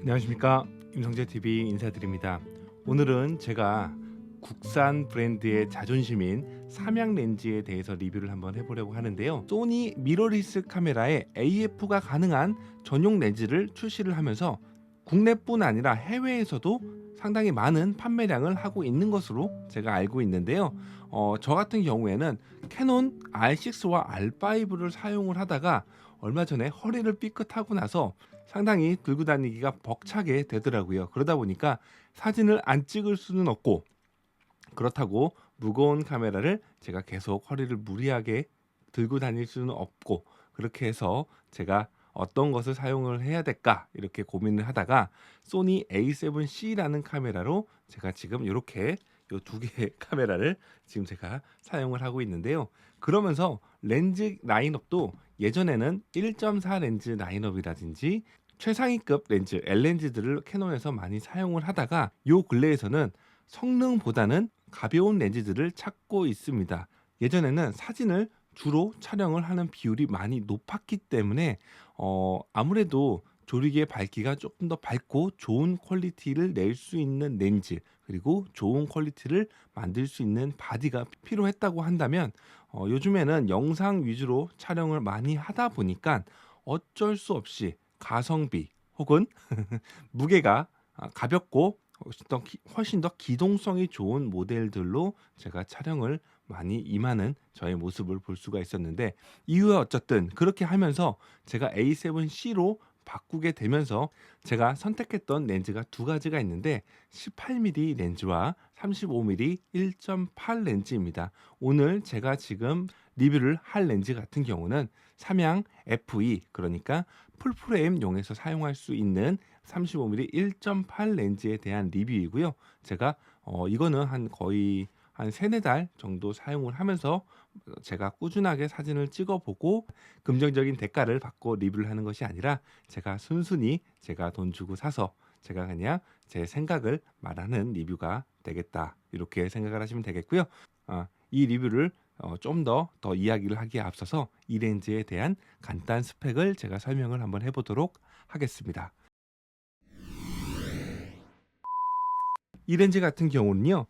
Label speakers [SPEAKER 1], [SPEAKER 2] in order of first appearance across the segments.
[SPEAKER 1] 안녕하십니까, 임성재TV 인사드립니다. 오늘은 제가 국산 브랜드의 자존심인 삼양렌즈에 대해서 리뷰를 한번 해보려고 하는데요. 소니 미러리스 카메라에 AF가 가능한 전용 렌즈를 출시를 하면서 국내뿐 아니라 해외에서도 상당히 많은 판매량을 하고 있는 것으로 제가 알고 있는데요. 저 같은 경우에는 캐논 R6와 R5를 사용을 하다가 얼마 전에 허리를 삐끗하고 나서 상당히 들고 다니기가 벅차게 되더라고요. 그러다 보니까 사진을 안 찍을 수는 없고, 그렇다고 무거운 카메라를 제가 계속 허리를 무리하게 들고 다닐 수는 없고, 그렇게 해서 제가 어떤 것을 사용을 해야 될까 이렇게 고민을 하다가 소니 A7C라는 카메라로 제가 지금 이렇게 요 두 개의 카메라를 지금 제가 사용을 하고 있는데요. 그러면서 렌즈 라인업도 예전에는 1.4 렌즈 라인업이라든지 최상위급 렌즈 L렌즈들을 캐논에서 많이 사용을 하다가 요 근래에서는 성능보다는 가벼운 렌즈들을 찾고 있습니다. 예전에는 사진을 주로 촬영을 하는 비율이 많이 높았기 때문에 아무래도 조리개 밝기가 조금 더 밝고 좋은 퀄리티를 낼 수 있는 렌즈, 그리고 좋은 퀄리티를 만들 수 있는 바디가 필요했다고 한다면, 요즘에는 영상 위주로 촬영을 많이 하다 보니까 어쩔 수 없이 가성비 혹은 무게가 가볍고 훨씬 더 기동성이 좋은 모델들로 제가 촬영을 많이 임하는 저의 모습을 볼 수가 있었는데, 이후에 어쨌든 그렇게 하면서 제가 A7C로 바꾸게 되면서 제가 선택했던 렌즈가 두 가지가 있는데 18mm 렌즈와 35mm 1.8 렌즈입니다. 오늘 제가 지금 리뷰를 할 렌즈 같은 경우는 삼양 FE, 그러니까 풀프레임용에서 사용할 수 있는 35mm 1.8 렌즈에 대한 리뷰이고요. 제가 이거는 거의 한 3-4달 정도 사용을 하면서 제가 꾸준하게 사진을 찍어보고 긍정적인 대가를 받고 리뷰를 하는 것이 아니라 제가 순순히 제가 돈 주고 사서 제가 그냥 제 생각을 말하는 리뷰가 되겠다, 이렇게 생각을 하시면 되겠고요. 이 리뷰를 좀 더 이야기를 하기에 앞서서 이 렌즈에 대한 간단 스펙을 제가 설명을 한번 해보도록 하겠습니다. 이 렌즈 같은 경우는요,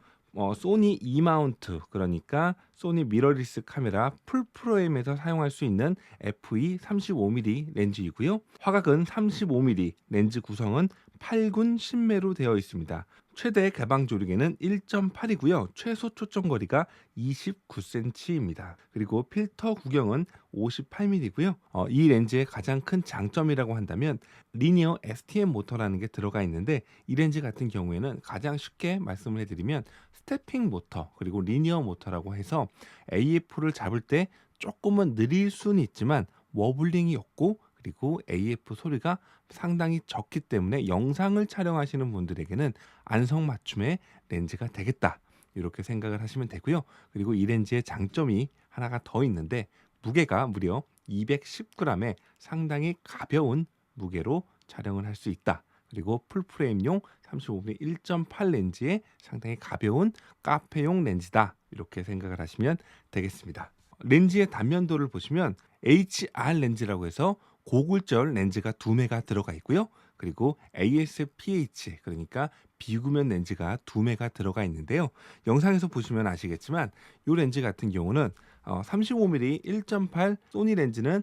[SPEAKER 1] 소니 E마운트, 그러니까 소니 미러리스 카메라 풀 프레임에서 사용할 수 있는 FE 35mm 렌즈이고요. 화각은 35mm, 렌즈 구성은 8군 10매로 되어 있습니다. 최대 개방 조리개는 1.8이고요. 최소 초점 거리가 29cm입니다. 그리고 필터 구경은 58mm고요. 이 렌즈의 가장 큰 장점이라고 한다면 리니어 STM 모터라는 게 들어가 있는데, 이 렌즈 같은 경우에는 가장 쉽게 말씀을 해드리면 스태핑 모터 그리고 리니어 모터라고 해서 AF를 잡을 때 조금은 느릴 수는 있지만 워블링이 없고, 그리고 AF 소리가 상당히 적기 때문에 영상을 촬영하시는 분들에게는 안성맞춤의 렌즈가 되겠다, 이렇게 생각을 하시면 되고요. 그리고 이 렌즈의 장점이 하나가 더 있는데, 무게가 무려 210g의 상당히 가벼운 무게로 촬영을 할 수 있다. 그리고 풀프레임용 35mm 1.8 렌즈의 상당히 가벼운 카페용 렌즈다, 이렇게 생각을 하시면 되겠습니다. 렌즈의 단면도를 보시면 HR 렌즈라고 해서 고굴절 렌즈가 2매가 들어가 있고요. 그리고 ASPH, 그러니까 비구면 렌즈가 2매가 들어가 있는데요. 영상에서 보시면 아시겠지만 이 렌즈 같은 경우는 35mm 1.8 소니 렌즈는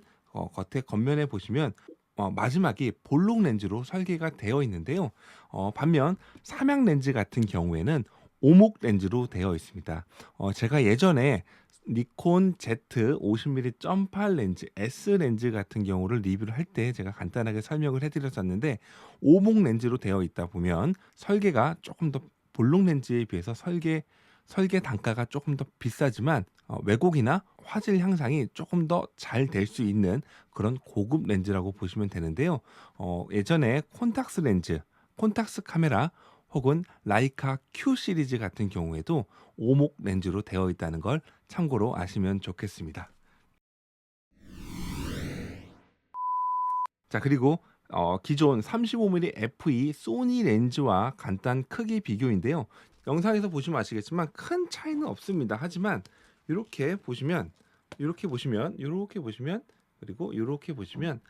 [SPEAKER 1] 겉면에 보시면 마지막이 볼록 렌즈로 설계가 되어 있는데요. 반면 삼양 렌즈 같은 경우에는 오목 렌즈로 되어 있습니다. 제가 예전에 니콘 Z 50mm 1.8 렌즈 S 렌즈 같은 경우를 리뷰를 할 때 제가 간단하게 설명을 해드렸었는데, 오목 렌즈로 되어 있다 보면 설계가 조금 더 볼록 렌즈에 비해서 설계 단가가 조금 더 비싸지만 왜곡이나 화질 향상이 조금 더 잘 될 수 있는 그런 고급 렌즈라고 보시면 되는데요. 예전에 콘탁스 카메라 혹은 라이카 Q 시리즈 같은 경우에도 오목 렌즈로 되어 있다는 걸 참고로 아시면 좋겠습니다. 자, 그리고 기존 35mm FE 소니 렌즈와 간단 크기 비교인데요. 영상에서 보시면 아시겠지만 큰 차이는 없습니다. 하지만 이렇게 보시면 그리고 이렇게 보시면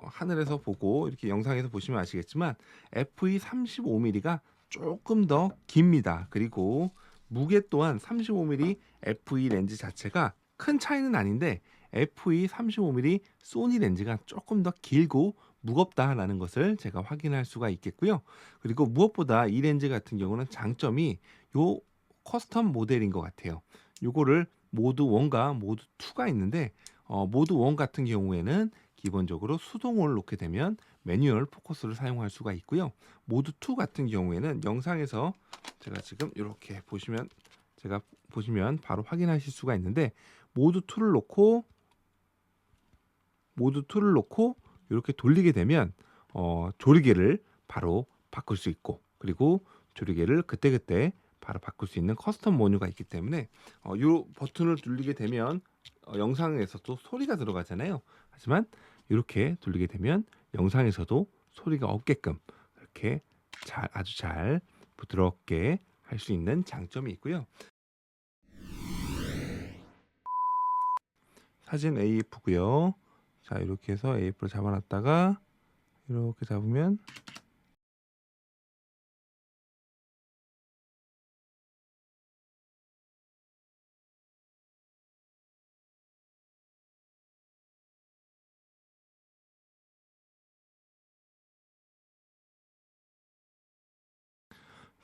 [SPEAKER 1] 하늘에서 보고 이렇게 영상에서 보시면 아시겠지만 f2 35mm가 조금 더 깁니다. 그리고 무게 또한 35mm f2 렌즈 자체가 큰 차이는 아닌데 f2 35mm 소니 렌즈가 조금 더 길고 무겁다라는 것을 제가 확인할 수가 있겠고요. 그리고 무엇보다 이 렌즈 같은 경우는 장점이 요 커스텀 모델인 것 같아요. 요거를 모드 1과 모드 2가 있는데 모드 1 같은 경우에는 기본적으로 수동을 놓게 되면 매뉴얼 포커스를 사용할 수가 있고요. 모드 2 같은 경우에는 영상에서 제가 지금 이렇게 보시면 바로 확인하실 수가 있는데 모드 2를 놓고 이렇게 돌리게 되면 조리개를 바로 바꿀 수 있고, 그리고 조리개를 그때그때 바로 바꿀 수 있는 커스텀 메뉴가 있기 때문에 이 버튼을 누르게 되면 영상에서도 소리가 들어가잖아요. 하지만 이렇게 돌리게 되면 영상에서도 소리가 없게끔 이렇게 아주 잘 부드럽게 할 수 있는 장점이 있고요. 사진 AF고요. 자, 이렇게 해서 AF를 잡아놨다가 이렇게 잡으면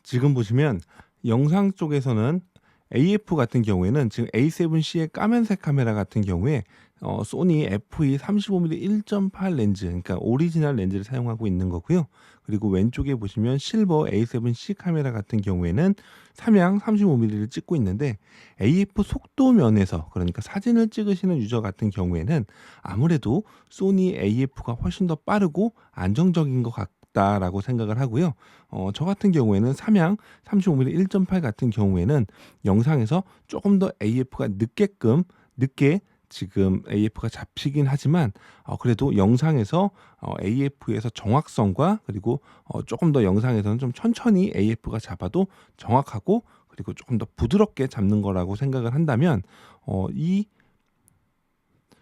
[SPEAKER 1] 지금 보시면 영상 쪽에서는 AF 같은 경우에는 지금 A7C의 까면색 카메라 같은 경우에 소니 FE 35mm 1.8 렌즈, 그러니까 오리지널 렌즈를 사용하고 있는 거고요. 그리고 왼쪽에 보시면 실버 A7C 카메라 같은 경우에는 삼양 35mm를 찍고 있는데 AF 속도 면에서, 그러니까 사진을 찍으시는 유저 같은 경우에는 아무래도 소니 AF가 훨씬 더 빠르고 안정적인 것 같다라고 생각을 하고요. 저 같은 경우에는 삼양 35mm 1.8 같은 경우에는 영상에서 조금 더 AF가 늦게 지금 AF가 잡히긴 하지만 그래도 영상에서 AF에서 정확성과, 그리고 조금 더 영상에서는 좀 천천히 AF가 잡아도 정확하고, 그리고 조금 더 부드럽게 잡는 거라고 생각을 한다면 이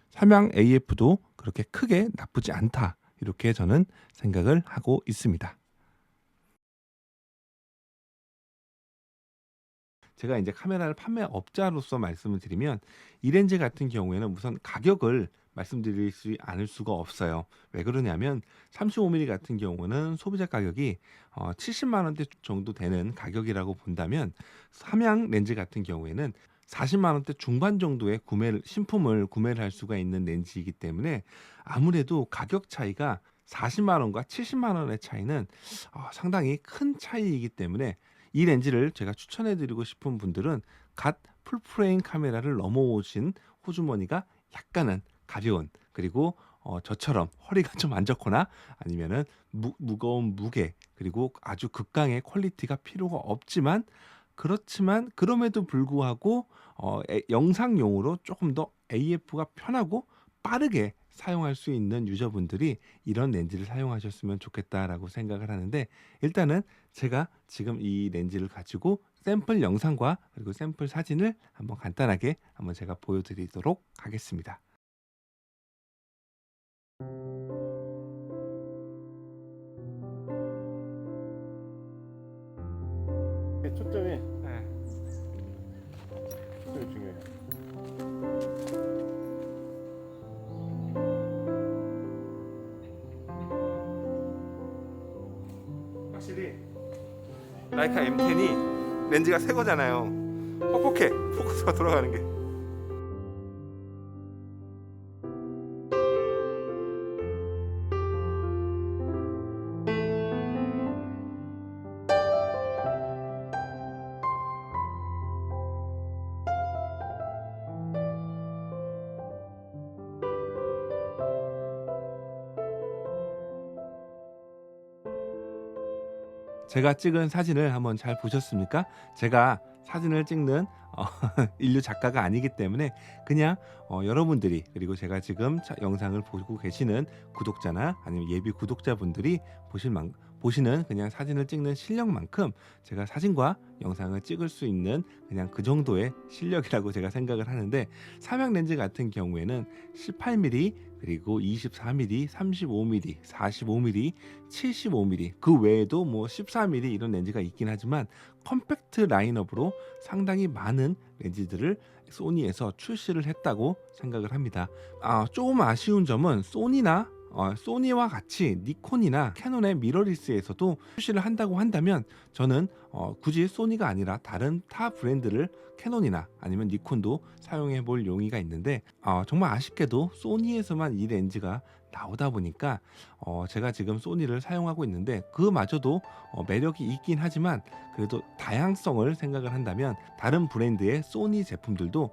[SPEAKER 1] 삼양 AF도 그렇게 크게 나쁘지 않다, 이렇게 저는 생각을 하고 있습니다. 제가 이제 카메라를 판매업자로서 말씀을 드리면 이 렌즈 같은 경우에는 우선 가격을 말씀드릴 수 않을 수가 없어요. 왜 그러냐면 35mm 같은 경우는 소비자 가격이 70만 원대 정도 되는 가격이라고 본다면 삼양 렌즈 같은 경우에는 40만 원대 중반 정도의 신품을 구매를 할 수가 있는 렌즈이기 때문에 아무래도 가격 차이가 40만 원과 70만 원의 차이는 상당히 큰 차이이기 때문에 이 렌즈를 제가 추천해 드리고 싶은 분들은 갓 풀프레임 카메라를 넘어오신 호주머니가 약간은 가벼운, 그리고 저처럼 허리가 좀 안 좋거나 아니면은 무거운 무게, 그리고 아주 극강의 퀄리티가 필요가 없지만 그렇지만 그럼에도 불구하고 영상용으로 조금 더 AF가 편하고 빠르게 사용할 수 있는 유저분들이 이런 렌즈를 사용하셨으면 좋겠다라고 생각을 하는데, 일단은 제가 지금 이 렌즈를 가지고 샘플 영상과 그리고 샘플 사진을 한번 간단하게 한번 제가 보여드리도록 하겠습니다.
[SPEAKER 2] 초점이
[SPEAKER 1] 네.
[SPEAKER 2] 중요해요.
[SPEAKER 1] 확실히 라이카 M10이 렌즈가 새 거잖아요. 뻑뻑해, 포커스가 돌아가는 게. 제가 찍은 사진을 한번 잘 보셨습니까? 제가 사진을 찍는 인류 작가가 아니기 때문에 그냥 여러분들이, 그리고 제가 지금 영상을 보고 계시는 구독자나 아니면 예비 구독자분들이 보시는 그냥 사진을 찍는 실력만큼 제가 사진과 영상을 찍을 수 있는 그냥 그 정도의 실력이라고 제가 생각을 하는데, 삼양 렌즈 같은 경우에는 18mm 그리고 24mm, 35mm, 45mm, 75mm 그 외에도 뭐 14mm 이런 렌즈가 있긴 하지만 컴팩트 라인업으로 상당히 많은 렌즈들을 소니에서 출시를 했다고 생각을 합니다. 조금 아쉬운 점은 소니와 같이 니콘이나 캐논의 미러리스에서도 출시를 한다고 한다면 저는 굳이 소니가 아니라 다른 타 브랜드를 캐논이나 아니면 니콘도 사용해 볼 용의가 있는데, 정말 아쉽게도 소니에서만 이 렌즈가 나오다 보니까 제가 지금 소니를 사용하고 있는데 그마저도 매력이 있긴 하지만 그래도 다양성을 생각을 한다면 다른 브랜드의 소니 제품들도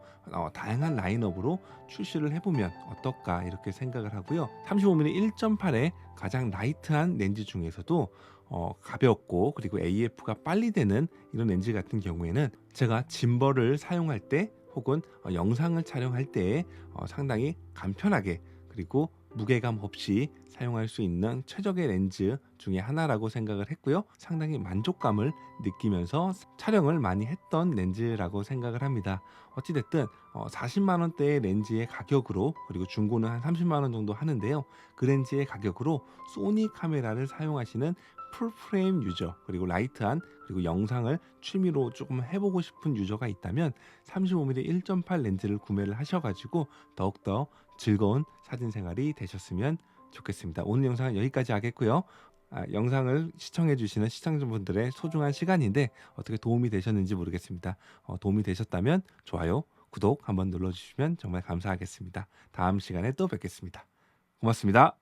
[SPEAKER 1] 다양한 라인업으로 출시를 해보면 어떨까 이렇게 생각을 하고요. 35mm 1.8의 가장 라이트한 렌즈 중에서도 가볍고 그리고 AF가 빨리 되는 이런 렌즈 같은 경우에는 제가 짐벌을 사용할 때 혹은 영상을 촬영할 때 상당히 간편하게 그리고 무게감 없이 사용할 수 있는 최적의 렌즈 중에 하나라고 생각을 했고요. 상당히 만족감을 느끼면서 촬영을 많이 했던 렌즈라고 생각을 합니다. 어찌됐든 40만 원대의 렌즈의 가격으로, 그리고 중고는 한 30만 원 정도 하는데요. 그 렌즈의 가격으로 소니 카메라를 사용하시는 풀프레임 유저, 그리고 라이트한 그리고 영상을 취미로 조금 해보고 싶은 유저가 있다면 35mm 1.8 렌즈를 구매를 하셔가지고 더욱더 즐거운 사진 생활이 되셨으면 좋겠습니다. 오늘 영상은 여기까지 하겠고요. 영상을 시청해 주시는 시청자분들의 소중한 시간인데 어떻게 도움이 되셨는지 모르겠습니다. 도움이 되셨다면 좋아요, 구독 한번 눌러주시면 정말 감사하겠습니다. 다음 시간에 또 뵙겠습니다. 고맙습니다.